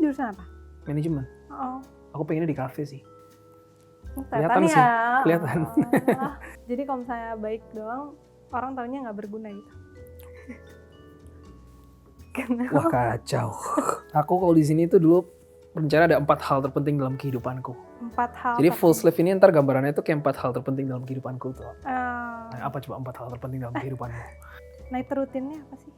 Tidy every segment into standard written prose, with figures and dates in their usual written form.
jurusan apa? Manajemen. Oh. Aku pengennya di kafe sih. Kelihatan sih, ya. kelihatan. Jadi kalau misalnya baik doang, orang taunya nggak berguna gitu. Kenapa? Wah kacau. Aku kalau di sini tuh dulu rencana ada 4 hal terpenting dalam kehidupanku. 4 hal. Jadi full sleeve ini ntar gambarannya tuh kayak 4 hal terpenting dalam kehidupanku tuh. Ah, Nah, apa coba 4 hal terpenting dalam kehidupanmu? night rutinnya apa sih?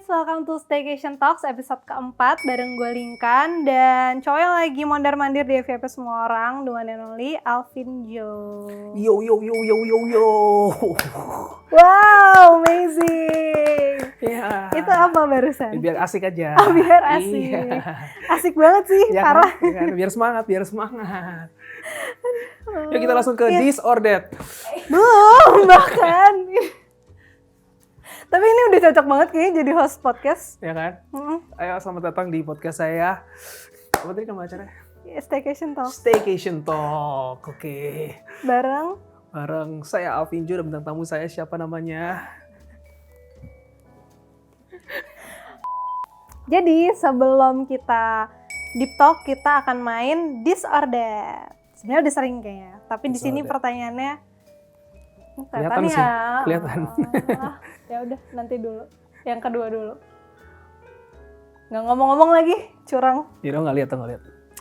Welcome to Staycation Talks episode keempat bareng gue Linkan dan cowok yang lagi mondar-mandir di FYP semua orang, the one and only Alvin Jo. Yo. Wow, amazing. Ya. Itu apa barusan? Biar asik aja. Oh, biar asik. Iya. Asik banget sih, Ya parah. kan? Biar semangat. Yuk kita langsung ke this or that. Belum, bahkan. Tapi ini udah cocok banget kayaknya jadi host podcast. Ya kan? Ayo selamat datang di podcast saya. Apa tadi nama acaranya? Staycation Talk. Staycation Talk. Oke. Bareng saya Alvin Jo dan bintang tamu saya siapa namanya? Jadi sebelum kita deep talk kita akan main this or that. Sebenarnya udah sering kayaknya. Tapi di sini pertanyaannya Kelihatan sih, kelihatan. Ya udah nanti dulu. Yang kedua dulu. Nggak ngomong-ngomong lagi, curang. Ya nggak lihat.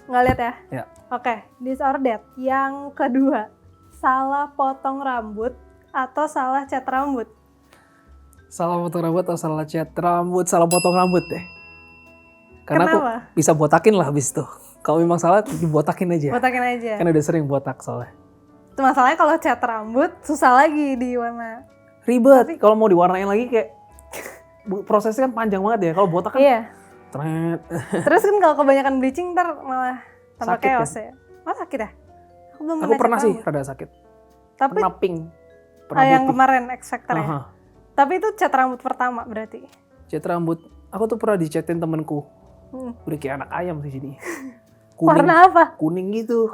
Nggak lihat ya? Ya. Oke, this or that. Yang kedua, salah potong rambut atau salah cat rambut? Salah potong rambut atau salah cat rambut? Salah potong rambut deh. Karena Kenapa? aku bisa botakin lah habis itu. Kalau memang salah, dibotakin aja. Botakin aja. Kan udah sering botak soalnya. Itu masalahnya kalau cat rambut susah lagi di warna. Ribet. Kalau mau diwarnain lagi kayak prosesnya kan panjang banget ya. Kalau botak kan Iya. tret. Terus kan kalau kebanyakan bleaching ntar malah tambah Sakit chaos kan? ya. Oh sakit ya? Aku belum Aku pernah cat sih rambut. rada sakit. Tapi Pernah pink. yang putih. kemarin X Factor ya. Aha. Tapi itu cat rambut pertama berarti. Cat rambut. Aku tuh pernah dicatin temenku. Udah kayak anak ayam sih jadi. Warna apa? Kuning gitu.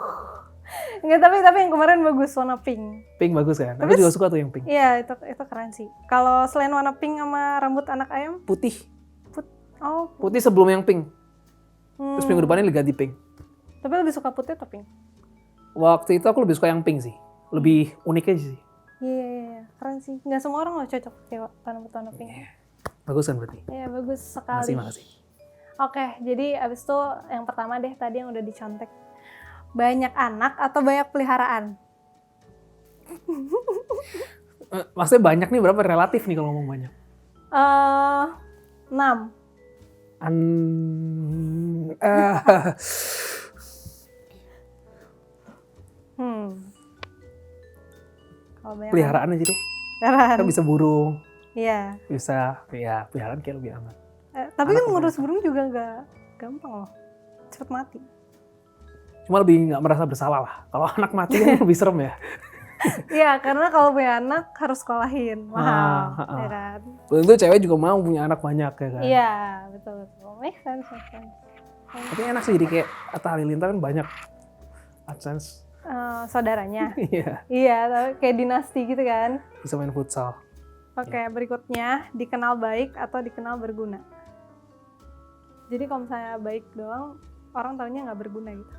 Enggak, tapi yang kemarin bagus warna pink. Pink bagus kan? Aku Tapi juga suka tuh yang pink. Iya, itu keren sih. Kalau selain warna pink sama rambut anak ayam, Putih. oh. Putih sebelum yang pink. Terus minggu depannya ganti pink. Tapi lebih suka putih atau pink? Waktu itu aku lebih suka yang pink sih. Lebih unik aja sih. Iya, keren sih. Nggak semua orang loh cocok pakai warna pink. Bagus kan berarti? Iya, bagus sekali. Makasih. Oke, jadi abis itu yang pertama deh tadi yang udah dicontek. Banyak anak atau banyak peliharaan? Maksudnya banyak nih berapa? Relatif nih kalau ngomong banyak. 6. Kalau banyak Peliharaan aja deh. peliharaan. Kan bisa burung. Iya. Bisa, ya peliharaan kayak lebih aman. Tapi Anak kan ngurus kebanyakan. burung juga nggak gampang loh. Cepet mati. Cuma lebih nggak merasa bersalah lah. Kalau anak mati kan lebih serem ya. Iya, karena kalau punya anak harus sekolahin. Mahal, ya kan? Belum tentu cewek juga mau punya anak banyak ya kan. Iya, betul. Make sense. Tapi enak sih jadi kayak Atta Halilintar kan banyak AdSense. Saudaranya. Iya. Iya, tapi kayak dinasti gitu kan. Bisa main futsal. Oke, berikutnya dikenal baik atau dikenal berguna. Jadi kalau misalnya baik doang, orang taunya nggak berguna gitu.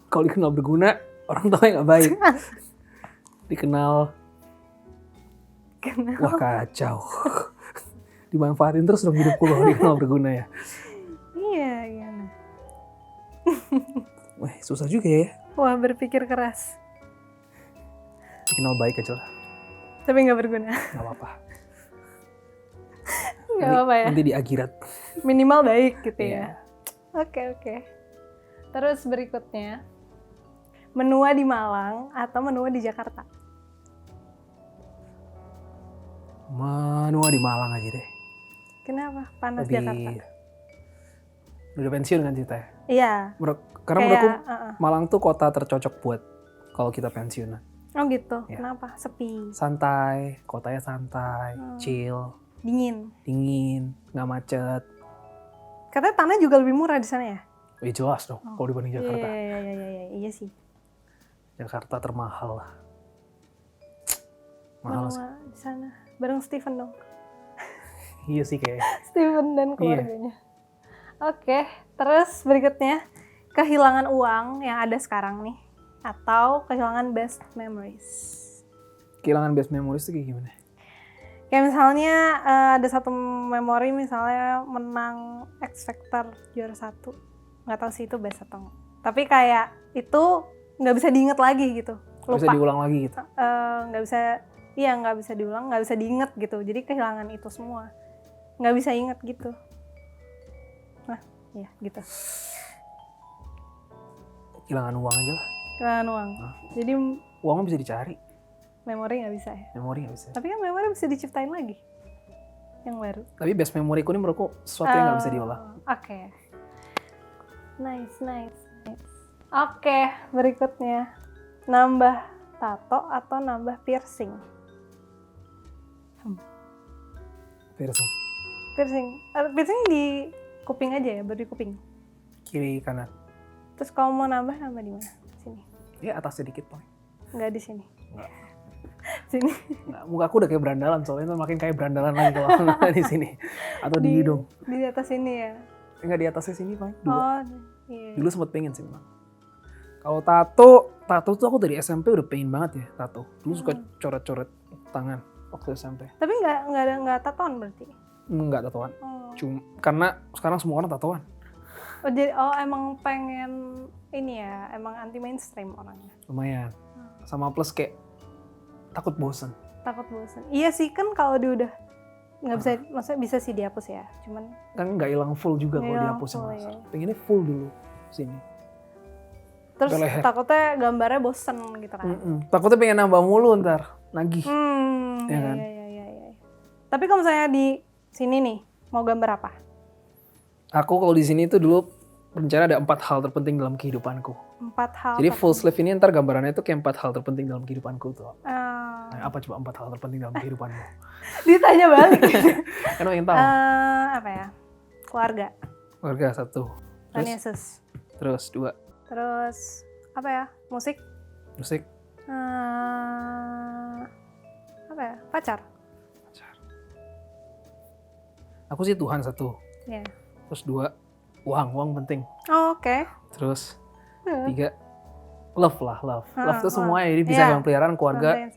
Kalau dikenal berguna, orang tahu nggak baik. Dikenal, wah kacau. Dimanfaatin terus dong hidupku kalau dikenal berguna ya. Iya, gimana? Wah susah juga ya. Wah, berpikir keras. Dikenal baik aja lah. Tapi nggak berguna. Nggak apa-apa. Nggak apa-apa ya. Nanti di akhirat. Minimal baik gitu Iya. ya. Oke. Terus berikutnya, menua di Malang atau menua di Jakarta? Menua di Malang aja deh. Kenapa? Panas Lebih... Jakarta. Udah pensiun kan ceritanya? Iya. Karena menurutku Kayak, Malang tuh kota tercocok buat kalau kita pensiunan. Oh gitu. Ya. Kenapa? Sepi. Santai, kotanya santai, chill, Dingin. dingin, nggak macet. Katanya tanah juga lebih murah di sana ya? Jelas dong, kalau dibanding Jakarta. Iya sih. Jakarta termahal lah. Mahal sih. Di sana bareng Steven dong. Iya sih kayaknya. Steven dan keluarganya. Oke, terus berikutnya kehilangan uang yang ada sekarang nih atau kehilangan best memories. Kehilangan best memories itu kayak gimana? Kayak misalnya ada satu memori misalnya menang X Factor juara 1. Nggak tahu sih itu best atau enggak. Tapi kayak itu nggak bisa diinget lagi gitu. Lupa. Bisa diulang lagi gitu? Nggak bisa diulang, nggak bisa diinget gitu. Jadi kehilangan itu semua. Nggak bisa inget gitu. Nah, ya gitu. Kehilangan uang aja lah. Kehilangan uang. Jadi uangnya bisa dicari. Memori nggak bisa ya? Memori nggak bisa. Tapi kan memori bisa diciptain lagi. Yang baru. Tapi best memoriku ini menurutku sesuatu yang nggak bisa diolah. Oke. Nice. Oke, berikutnya. Nambah tato atau nambah piercing? Piercing di kuping aja ya, baru di kuping. Kiri kanan. Terus kalau mau nambah di mana? Sini. Ya atas sedikit paling. Enggak di sini. Enggak. Sini. Nah, muka aku udah kayak berandalan, soalnya itu makin kayak berandalan lagi kalau di sini. Atau di hidung. Di atas sini ya? Enggak, di atasnya sini paling. Iya. Dulu sempet pengen sih memang. Kalau tato tuh aku dari SMP udah pengen banget ya tato. Dulu suka coret-coret tangan waktu SMP. Tapi nggak tatoan berarti? Enggak tatoan. Cuma karena sekarang semua orang tatoan. Jadi emang pengen ini ya, emang anti mainstream orangnya. Lumayan. Sama plus kayak takut bosan. Iya sih, kan kalau dia udah nggak bisa, maksudnya bisa sih dihapus ya, cuman kan nggak hilang full juga kalau dihapus sama ya. Pengennya full dulu sini. Terus takutnya gambarnya bosen gitu kan. Takutnya pengen nambah mulu ntar nagih. Ya kan? Iya. Tapi kalau misalnya di sini nih, mau gambar apa? Aku kalau di sini tuh dulu rencana ada 4 hal terpenting dalam kehidupanku. 4 hal. Jadi full sleeve ini ntar gambarannya tuh kayak 4 hal terpenting dalam kehidupanku tuh. Nah, apa coba 4 hal terpenting dalam kehidupanmu? Ditanya balik. Kan pengen tahu. Apa ya? Keluarga. Keluarga 1. Terus Yesus. Terus 2. Terus apa ya? Musik. Apa ya? Pacar. Aku sih Tuhan 1. Iya. Terus 2, uang penting. Oh, oke. Terus 3, love. Love itu semuanya, jadi bisa yang peliharaan keluarga.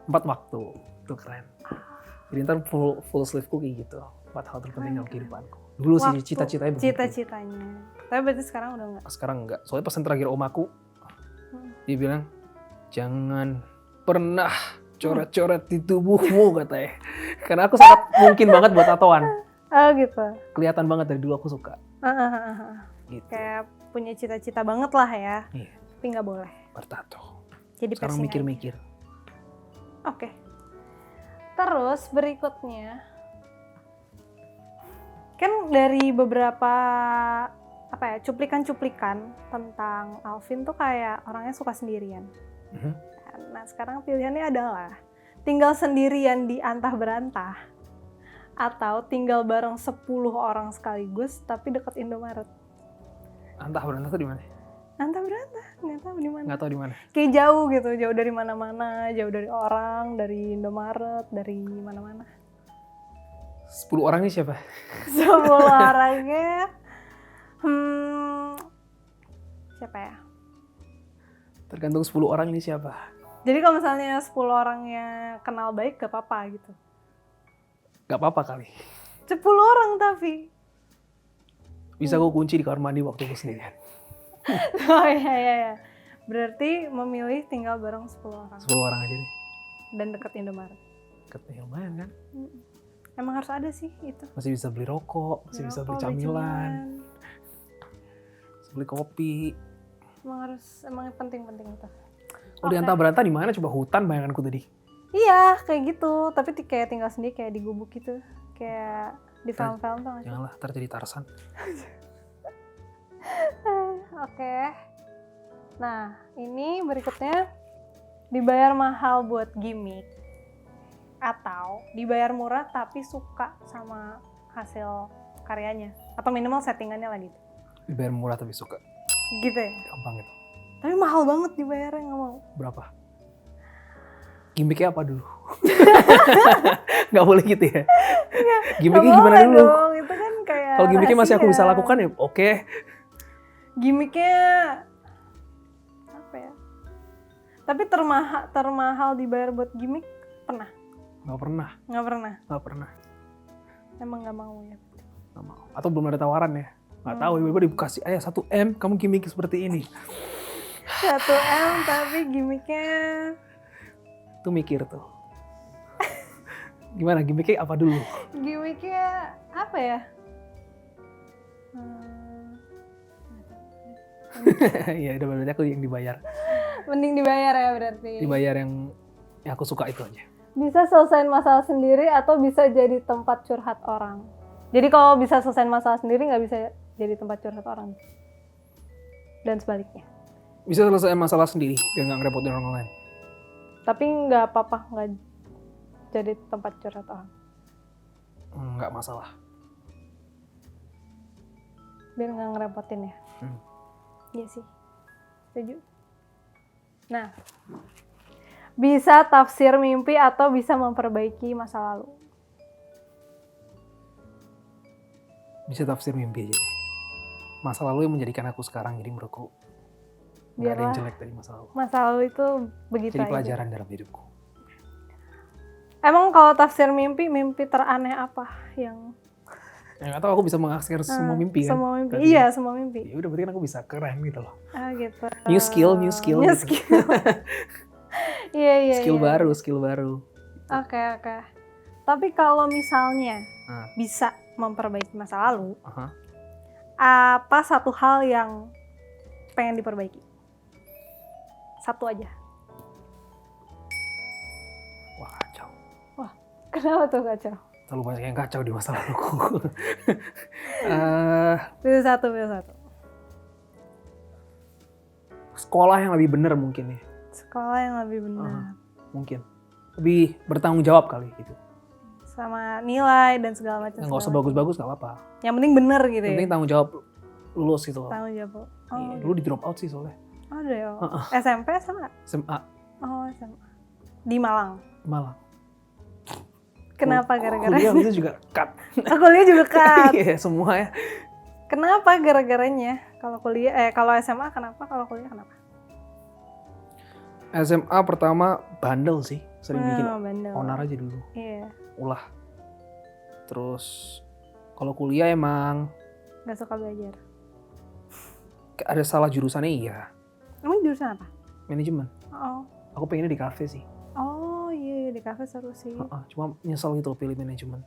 4 waktu, itu keren. Jadi ntar full sleeve-ku kayak gitu. 4 hal terpenting dalam kehidupanku. Dulu sih cita-citanya begitu. Cita-citanya. Tapi berarti sekarang udah enggak? Sekarang enggak. Soalnya pesan terakhir om aku, dia bilang, jangan pernah coret-coret di tubuhmu katanya. Karena aku sangat mungkin banget buat tatoan. Oh gitu. Kelihatan banget dari dulu aku suka. Gitu. Kayak punya cita-cita banget lah ya. Iya. Tapi nggak boleh. Bertato. Jadi sekarang mikir-mikir. Oke. Terus berikutnya, kan dari beberapa cuplikan-cuplikan tentang Alvin tuh kayak orangnya suka sendirian. Nah sekarang pilihannya adalah tinggal sendirian di antah berantah atau tinggal bareng 10 orang sekaligus tapi deket Indomaret. Antah berantah tuh di mana? Antah berantah, nggak tahu di mana. Kayak jauh gitu, jauh dari mana-mana, jauh dari orang, dari Indomaret, dari mana-mana. 10 orang ini siapa? 10 orangnya, siapa ya? Tergantung 10 orang ini siapa. Jadi kalau misalnya 10 orangnya kenal baik, gak apa-apa gitu. Gak apa-apa kali. 10 orang tapi. Bisa gue kunci di kamar mandi waktu gue sendirian. Oh iya. Berarti memilih tinggal bareng 10 orang. 10 orang aja deh. Dan deket Indomaret. Deket lumayan kan? Emang harus ada sih itu. Masih bisa beli rokok, masih bisa beli camilan. Bisa beli kopi. Emang penting-penting itu. Oh, di antah berantah di mana? Coba hutan bayanganku tadi. Iya, kayak gitu. Tapi kayak tinggal sendiri, kayak di gubuk gitu. Kayak di film-film tuh. Janganlah, ntar jadi Tarzan. Oke. Nah, ini berikutnya dibayar mahal buat gimmick atau dibayar murah tapi suka sama hasil karyanya atau minimal settingannya lah gitu. Dibayar murah tapi suka. Gitu ya. Gampang itu. Tapi mahal banget dibayarnya, nggak mau. Berapa? Gimiknya apa dulu? Nggak boleh gitu ya? Gimiknya gimana dulu? Dong, itu kan kayak kalau gimiknya masih aku bisa lakukan ya oke. Gimiknya apa ya? Tapi termahal dibayar buat gimik pernah? Nggak pernah. Nggak pernah. Emang nggak mau ya? Nggak mau. Atau belum ada tawaran ya? Nggak tahu, tiba-tiba dikasih, 1M, kamu gimmick seperti ini. 1M tapi gimmicknya... Tuh mikir tuh. Gimana, gimmicknya apa dulu? Gimmicknya apa ya? Ya udah berarti aku yang dibayar. Mending dibayar ya berarti. Dibayar yang aku suka itu aja. Bisa selesaiin masalah sendiri atau bisa jadi tempat curhat orang. Jadi kalau bisa selesaiin masalah sendiri nggak bisa jadi tempat curhat orang. Dan sebaliknya. Bisa selesaiin masalah sendiri biar nggak ngerepotin orang lain. Tapi nggak apa-apa nggak jadi tempat curhat orang. Nggak masalah. Biar nggak ngerepotin ya. Iya sih. Setuju. Nah, bisa tafsir mimpi atau bisa memperbaiki masa lalu. Bisa tafsir mimpi aja deh. Masa lalu yang menjadikan aku sekarang, jadi menurutku nggak ada yang jelek dari masa lalu. Masa lalu itu begitu jadi aja. pelajaran dalam hidupku. Emang kalau tafsir mimpi teraneh apa yang... Atau aku bisa mengakses semua mimpi kan? Semua mimpi, berarti, iya semua mimpi. Ya udah berarti kan aku bisa keren gitu loh. Gitu. New skill. Iya. Skill baru. Oke. Tapi kalau misalnya bisa memperbaiki masa lalu, apa satu hal yang pengen diperbaiki? Satu aja. Wah, kacau. Wah, kenapa tuh kacau? Terlalu banyak yang kacau di masa laluku. Pilih satu. Sekolah yang lebih benar mungkin ya. Sekolah yang lebih benar. Mungkin. Lebih bertanggung jawab kali gitu. Sama nilai dan segala macam. Nggak usah bagus-bagus nggak apa-apa. Yang penting bener gitu ya. Yang penting tanggung jawab lulus gitu loh. Tanggung jawab. Iya, dulu di drop out sih soalnya. Ada ya. SMP sama? SMA. Oh, SMA. Di Malang. Kenapa gara-gara? Kuliah itu juga cut. Kuliah juga cut. Iya, semua ya. Kenapa gara-garanya? Kalau kuliah kalau SMA kenapa? Kalau kuliah kenapa? SMA pertama bandel sih. Sering bikin bandel. onar aja dulu. Iya. Ulah. Terus kalau kuliah emang nggak suka belajar. Ada salah jurusannya iya. Emang jurusan apa? Manajemen. Oh. Aku pengennya di kafe sih. Oh iya, di kafe seru sih. Cuma nyesel gitu pilih manajemen.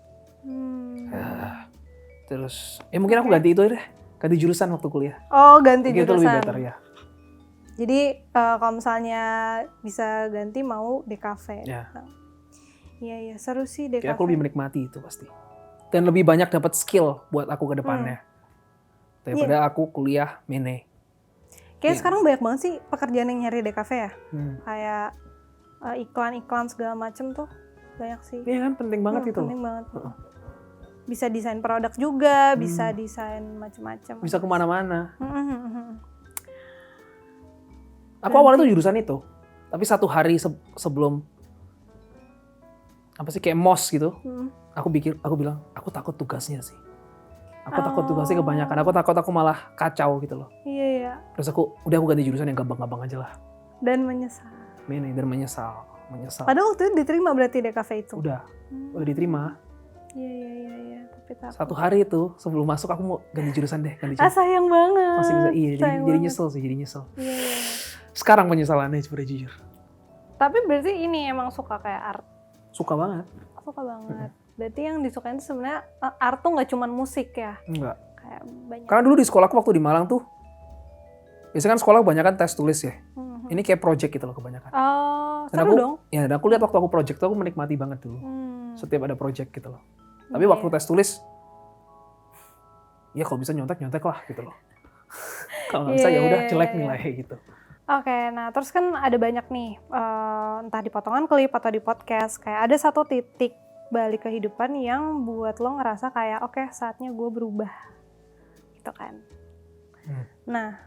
Terus mungkin aku ganti itu deh. Ganti jurusan waktu kuliah. Oh, ganti mungkin jurusan. Itu lebih better ya. Jadi kalau misalnya bisa ganti mau di kafe. Ya. Iya, seru sih di kafe. Aku lebih menikmati itu pasti. Dan lebih banyak dapat skill buat aku ke depannya. Daripada aku kuliah mene. Kayaknya sekarang banyak banget sih pekerjaan yang nyari di kafe ya. Kayak iklan-iklan segala macem tuh banyak sih. Iya kan penting banget itu. Penting banget. Bisa desain produk juga, bisa desain macam-macam. Bisa kemana-mana. Aku awalnya tuh jurusan itu, tapi satu hari sebelum apa sih kayak mos gitu, aku bilang aku takut tugasnya sih. Aku takut tugasnya kebanyakan. Aku takut aku malah kacau gitu loh. Iya. Terus aku ganti jurusan yang gampang-gampang aja lah. Dan menyesal. Menyesal. Padahal waktu itu diterima berarti di kafe itu? Udah diterima. Iya. Tapi takut. Satu hari itu sebelum masuk aku mau ganti jurusan deh. Sayang banget. Masih bisa, jadi nyesel sih, Iya. Sekarang penyesalannya sebenarnya jujur. Tapi berarti ini emang suka kayak art? Suka banget. Berarti yang disukain sebenarnya art tuh nggak cuma musik ya? Enggak. Kayak banyak. Karena dulu di sekolahku waktu di Malang tuh, biasanya kan sekolah kebanyakan tes tulis ya. Ini kayak project gitu loh kebanyakan. Oh, seru dong. Ya, dan aku lihat waktu aku project tuh aku menikmati banget dulu. Setiap ada project gitu loh. Tapi waktu tes tulis, ya kalau bisa nyontek lah gitu loh. Kalau nggak bisa ya udah jelek nilai gitu. Oke, nah terus kan ada banyak nih, entah di potongan klip atau di podcast, kayak ada satu titik balik kehidupan yang buat lo ngerasa kayak oke, saatnya gue berubah gitu kan. Nah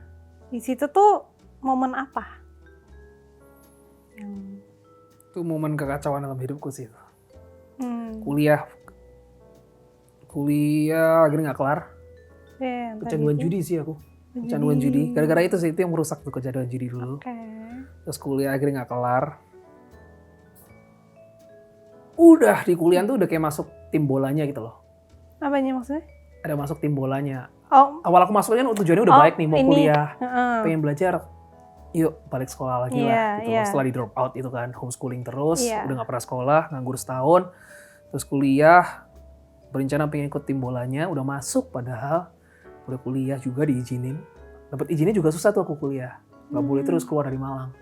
di situ tuh momen apa? Itu momen kekacauan dalam hidupku sih. Kuliah akhirnya nggak kelar. Kecanduan judi sih aku. Kecanduan judi. Gara-gara itu sih, itu yang merusak tuh, kecanduan judi dulu. Terus kuliah akhirnya nggak kelar. Udah di kuliah tuh udah kayak masuk tim bolanya gitu loh. Apanya maksudnya? Ada masuk tim bolanya. Oh. Awal aku masuknya kan tujuannya udah baik nih, mau kuliah, pengen belajar. Yuk balik sekolah lagi lah gitu. Setelah di drop out itu kan, homeschooling terus, udah gak pernah sekolah, nganggur setahun. Terus kuliah, berencana pengen ikut tim bolanya, udah masuk padahal udah kuliah juga diizinin. Dapat izinnya juga susah tuh aku kuliah. Gak boleh terus keluar dari Malang.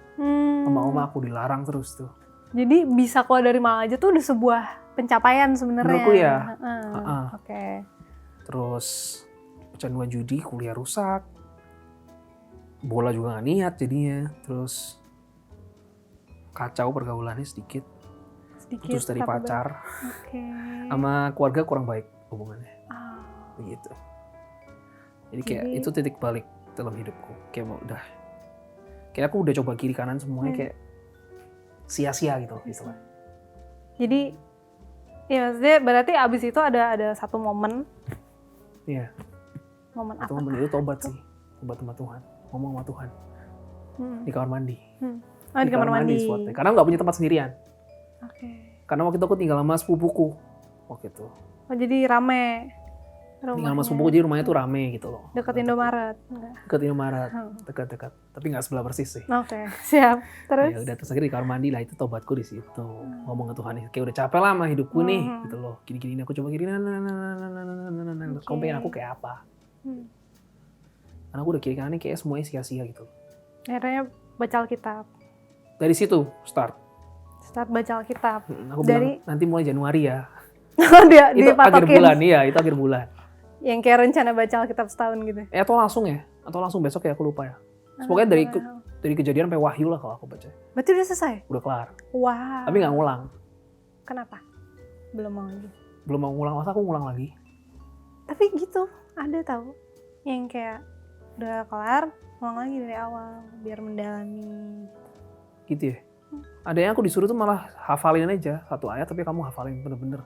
Sama oma aku dilarang terus tuh. Jadi bisa keluar dari Malang aja tuh udah sebuah pencapaian sebenarnya. Menurutku ya. Terus kecanduan judi, kuliah rusak. Bola juga gak niat jadinya. Terus kacau pergaulannya sedikit. Putus dari pacar. Sama keluarga kurang baik hubungannya. Begitu. Jadi kayak itu titik balik dalam hidupku. Kayak udah. Kayak aku udah coba kiri kanan semuanya kayak sia-sia gitu istilahnya. Jadi ya maksudnya berarti abis itu ada satu momen. Iya. Momen apa? Momen itu tobat sih. Tobat sama Tuhan. Ngomong sama Tuhan. Di kamar mandi. Di kamar mandi. Karena nggak punya tempat sendirian. Karena waktu itu aku tinggal sama sepupuku. Waktu itu. Oh jadi rame. Tinggal sama sepupuku, jadi rumahnya tuh rame gitu loh. Dekat Indomaret? Dekat Indomaret. Dekat. Tapi nggak sebelah persis sih. Siap. Terus? Ya udah, terus akhirnya di kamar mandi lah, itu tobatku di situ. Ngomong ke Tuhan, kayak udah capek lah sama hidupku nih gitu loh. Gini-gini aku coba gini. Kamu pengen aku kayak apa? Karena aku udah kiri kanan kayak semuanya sia-sia gitu. Akhirnya baca Alkitab. Dari situ start baca Alkitab. Aku bilang nanti mulai Januari ya. Itu akhir bulan, iya itu akhir bulan. Yang kayak rencana baca Alkitab setahun gitu. Atau langsung besok ya, aku lupa ya. Pokoknya dari kejadian sampai wahyu lah kalau aku baca. Berarti udah selesai? Udah kelar. Wow. Tapi nggak ngulang. Kenapa? Belum mau ngulang, masa aku ngulang lagi? Tapi gitu, ada tahu yang kayak udah kelar, ngulang lagi dari awal biar mendalami. Gitu ya? Ada yang aku disuruh tuh malah hafalin aja satu ayat, tapi kamu hafalin bener-bener.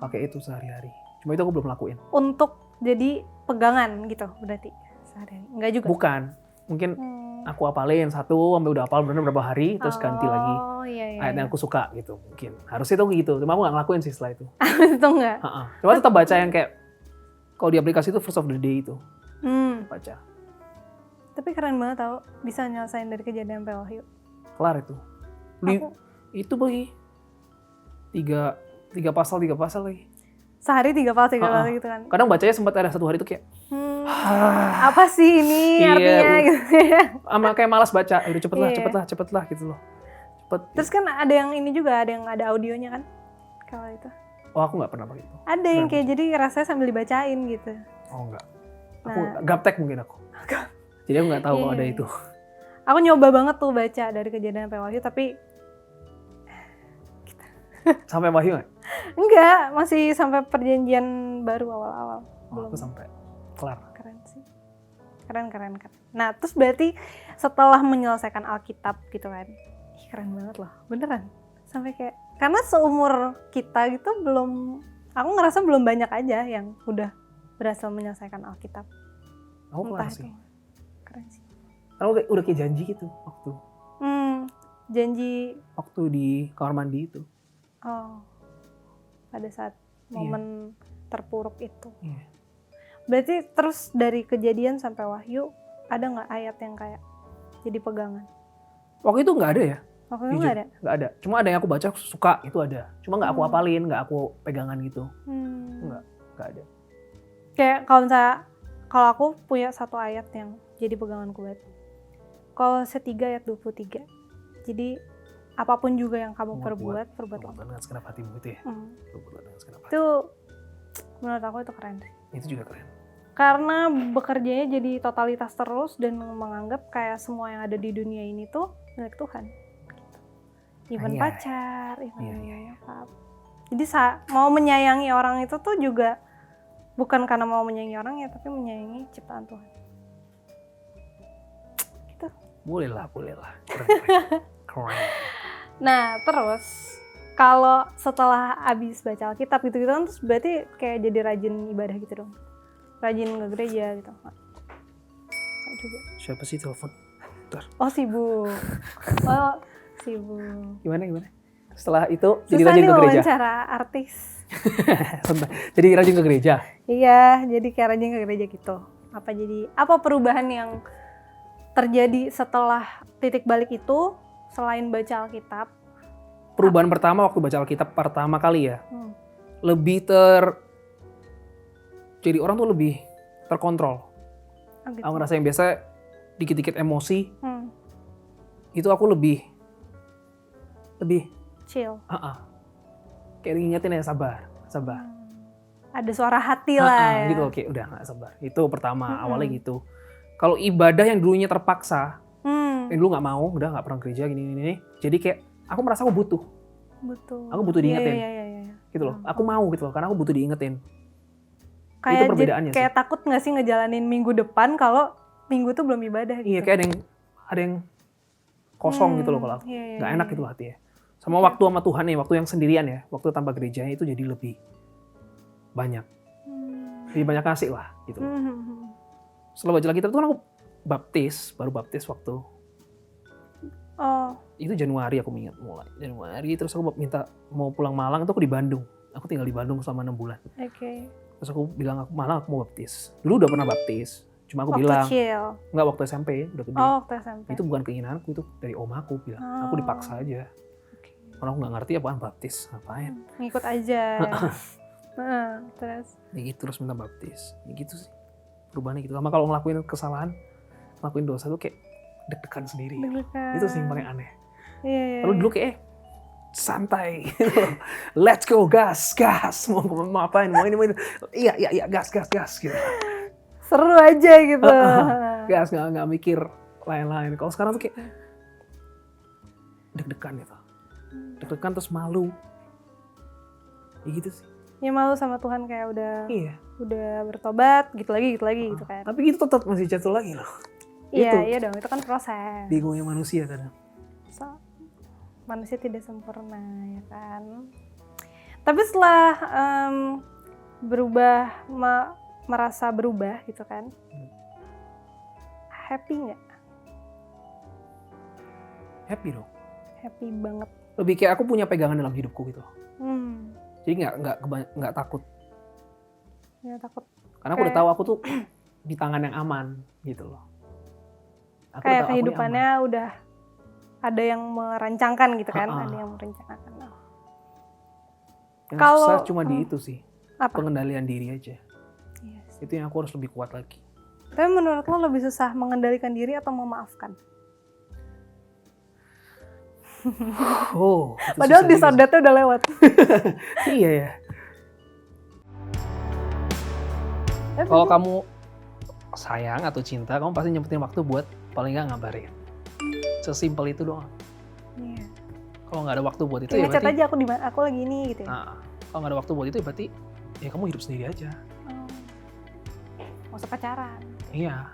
Pakai itu sehari-hari. Cuma itu aku belum lakuin. Untuk jadi pegangan gitu berarti sehari-hari? Enggak juga? Bukan. Mungkin aku hafalin satu sampai udah hafal bener berapa hari, terus ganti lagi ayat yang aku suka gitu. Mungkin. Harusnya itu gitu. Cuma aku gak ngelakuin sih setelah itu. Itu enggak? Cuma tetap baca yang kayak, kalau di aplikasi itu first of the day itu. Baca. Tapi keren banget tau, bisa nyelesain dari kejadian sampai wahyu. Kelar itu. Itu bagi 3 pasal lagi. Sehari 3 pasal gitu kan. Kadang bacanya sempat ada satu hari itu kayak apa sih ini artinya gitu ya. Sama kayak malas baca. Udah cepetlah gitu loh. Cepet. Terus kan ada yang ini juga, ada yang ada audionya kan. Kalau itu. Oh, aku enggak pernah pakai itu. Ada yang kayak jadi rasanya sambil dibacain gitu. Oh, enggak. Aku gaptek mungkin aku. Jadi aku enggak tahu kalau ada itu. Aku nyoba banget tuh baca dari kejadian sampai wahyu, tapi sampai wahyu nggak? Enggak, masih sampai perjanjian baru awal-awal. Belum. Aku sampai kelar. Keren sih. Keren. Nah, terus berarti setelah menyelesaikan Alkitab gitu kan. Keren banget loh, beneran. Sampai kayak, karena seumur kita gitu aku ngerasa belum banyak aja yang udah berhasil menyelesaikan Alkitab. Aku kelar sih. Keren sih. Aku udah kayak janji gitu waktu. Janji? Waktu di kamar mandi itu. Oh, pada saat momen terpuruk itu. Berarti terus dari kejadian sampai wahyu, ada nggak ayat yang kayak jadi pegangan? Waktu itu nggak ada ya. Waktu itu nggak ada? Nggak ada. Cuma ada yang aku baca suka, itu ada. Cuma nggak aku hafalin, nggak aku pegangan gitu. Nggak ada. Kayak kalau aku punya satu ayat yang jadi peganganku banget. Kolose 3 ayat 23. Jadi apapun juga yang kamu perbuatlah dengan segenap hatimu itu ya. Perbuatlah dengan segenap hatimu. Itu menurut aku itu keren sih. Itu juga keren. Karena bekerjanya jadi totalitas terus dan menganggap kayak semua yang ada di dunia ini tuh milik Tuhan. Gitu. Even pacar, even nyokap. Jadi mau menyayangi orang itu tuh juga bukan karena mau menyayangi orang ya, tapi menyayangi ciptaan Tuhan. Gitu. Boleh lah. Keren. Nah, terus kalau setelah abis baca Alkitab gitu kan, terus berarti kayak jadi rajin ibadah gitu dong. Rajin ke gereja gitu. Nggak juga. Siapa sih telepon? Bentar. Oh, sibuk. Gimana? Setelah itu Susah jadi rajin ke gereja. wawancara artis. Jadi rajin ke gereja. Iya, jadi kayak rajin ke gereja gitu. Apa perubahan yang terjadi setelah titik balik itu selain baca Alkitab? Perubahan pertama waktu baca Alkitab pertama kali ya. Jadi orang tuh lebih terkontrol. Oh, gitu. Aku ngerasa yang biasa dikit-dikit emosi. Itu aku lebih chill. Kayak ngingetin ya sabar. Ada suara hati lah ya. Gitu kayak udah nggak sabar. Itu pertama awalnya gitu. Kalau ibadah yang dulunya terpaksa, yang dulu nggak mau, udah nggak pernah gereja gini. Jadi kayak aku merasa aku butuh. Aku butuh diingetin. Iya. Gitu loh. Aku mau gitu loh, karena aku butuh diingetin. Kayak itu perbedaannya kayak takut nggak sih ngejalanin minggu depan kalau minggu tuh belum ibadah gitu. Iya, kayak ada yang kosong gitu loh kalau aku. Nggak enak gitu loh hatinya. Sama waktu sama Tuhan nih, waktu yang sendirian ya, waktu tanpa gereja itu jadi lebih banyak. Lebih banyak kasih lah gitu. Setelah baca Alkitab itu kan aku baru baptis waktu. Itu Januari aku ingat mulai. Januari terus aku mau pulang Malang, itu aku di Bandung. Aku tinggal di Bandung selama 6 bulan. Oke. Terus aku bilang Malang aku mau baptis. Dulu udah pernah baptis. Cuma aku bilang, enggak waktu SMP, udah gede. Waktu SMP. Itu bukan keinginanku, itu dari om aku bilang. Aku dipaksa aja. Karena aku nggak ngerti apaan baptis, ngapain. Ngikut aja. Terus? Ya gitu, terus minta baptis. Ya gitu sih. Perubahannya gitu. Sama kalau ngelakuin kesalahan, ngelakuin dosa tuh kayak deg-degan sendiri. Itu sih yang paling aneh. Iya. Lalu dulu kayak santai. Let's go, gas. Mau ngapain, mau ini. Iya, gas gitu. Seru aja gitu. Gas, nggak mikir lain-lain. Kalau sekarang tuh kayak deg-degan gitu. Deg-degan terus malu. Ya gitu sih. Ya malu sama Tuhan kayak udah bertobat, gitu lagi gitu kan. Tapi itu tetap masih jatuh lagi loh. Iya dong, itu kan proses. Bingungnya manusia kadang. Manusia tidak sempurna ya kan. Tapi setelah merasa berubah gitu kan, happy nggak? Happy dong. Happy banget. Lebih kayak aku punya pegangan dalam hidupku gitu. Jadi nggak takut. Nggak takut. Karena aku udah tahu aku tuh di tangan yang aman gitu loh. Aku kayak kehidupannya udah ada yang merancangkan gitu kan, ada yang merencanakan. Yang susah cuma di itu sih. Apa? Pengendalian diri aja. Yes. Itu yang aku harus lebih kuat lagi. Tapi menurut lo lebih susah mengendalikan diri atau memaafkan? Padahal disordernya udah lewat. Iya ya. Kalau kamu sayang atau cinta, kamu pasti nyempetin waktu buat paling nggak ngabarin. Sesimpel itu doang. Iya. Kalau nggak ada waktu buat itu ya berarti. Chat aja aku lagi ini gitu ya. Kalau nggak ada waktu buat itu ya berarti ya kamu hidup sendiri aja. Nggak usah pacaran. Iya.